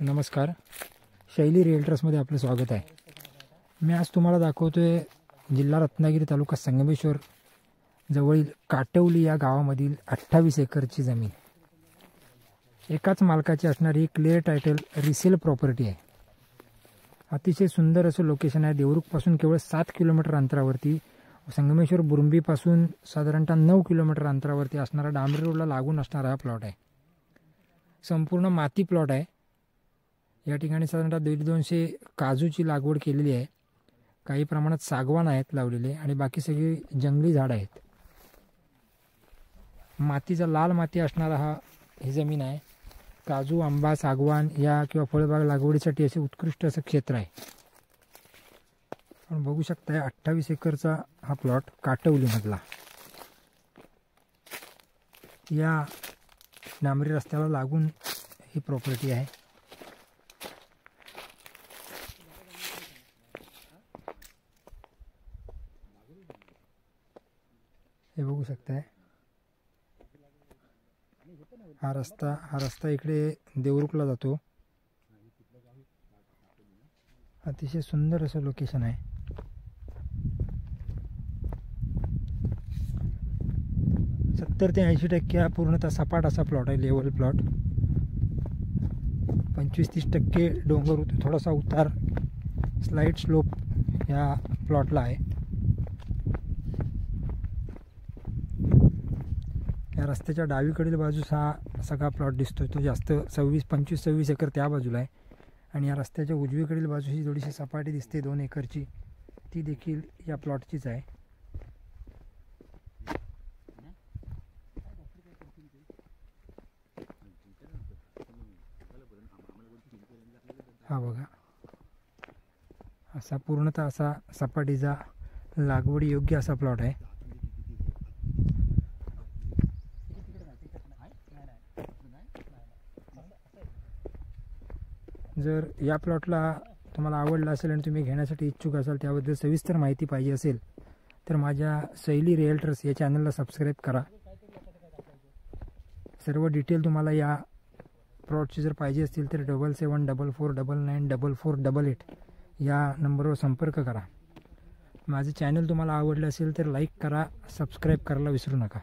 नमस्कार, शैली रिअल्टर्समध्ये आपलं स्वागत आहे। मी आज तुम्हाला दाखवतोय जिल्हा रत्नागिरी, तालुका संगमेश्वर जवळील काटवली या गावामधील 28 एकरची जमीन। एकाच मालकाची असणारी क्लिअर टायटल रिसेल प्रॉपर्टी आहे। अतिशय सुंदर असं लोकेशन आहे। देवरुखपासून केवळ 7 किलोमीटर अंतरावरती, संगमेश्वर बुरुंबीपासून साधारणतः 9 किलोमीटर अंतरावरती असणारा डांबरी रोडला लागून असणारा हा प्लॉट आहे। संपूर्ण माती प्लॉट आहे। या ठिकाणी साधारणतः 150 काजूची लागवड केलेली आहे। काही प्रमाणात सागवान आहेत लावलेले आणि बाकी सगळी जंगली झाड आहेत। मातीचा लाल माती असणारा ही जमीन आहे। काजू, आंबा, सागवान या किंवा फळबाग लागवडीसाठी असे उत्कृष्ट असं क्षेत्र आहे। आपण बघू शकता 28 एकरचा हा प्लॉट काटवली मधला। या डांबरी रस्त्याला लागून ही प्रॉपर्टी आहे। हे बघू शकताय, हा रस्ता इकडे देवरुखला जातो। अतिशय सुंदर असं लोकेशन आहे। सत्तर ते 80% पूर्णतः सपाट असा प्लॉट आहे, लेवल प्लॉट। 25-30% डोंगर होते, थोडासा उतार, स्लाइड स्लोप या प्लॉटला आहे। या रस्त्याच्या डावीकडील बाजूस हा सगळा प्लॉट दिसतोय, तो जास्त 25-26 एकर त्या बाजूला आहे। आणि या रस्त्याच्या उजवीकडील बाजूची थोडीशी सपाटी दिसते 2 एकरची, ती देखील या प्लॉटचीच आहे। हा बघा, असा पूर्णतः असा सपाटीचा लागवडी योग्य असा प्लॉट आहे। जर या प्लॉटला तुम्हाला आवडला असेल आणि तुम्ही घेण्यासाठी इच्छुक असाल, त्याबद्दल सविस्तर माहिती पाहिजे असेल तर माझ्या शैली रिअल्टर्स या चॅनलला सबस्क्राईब करा। सर्व डिटेल तुम्हाला या प्लॉटची जर पाहिजे असतील तर 7744994488 या नंबरवर संपर्क करा। माझे चॅनल तुम्हाला आवडले असेल तर लाईक करा, सबस्क्राईब करायला विसरू नका।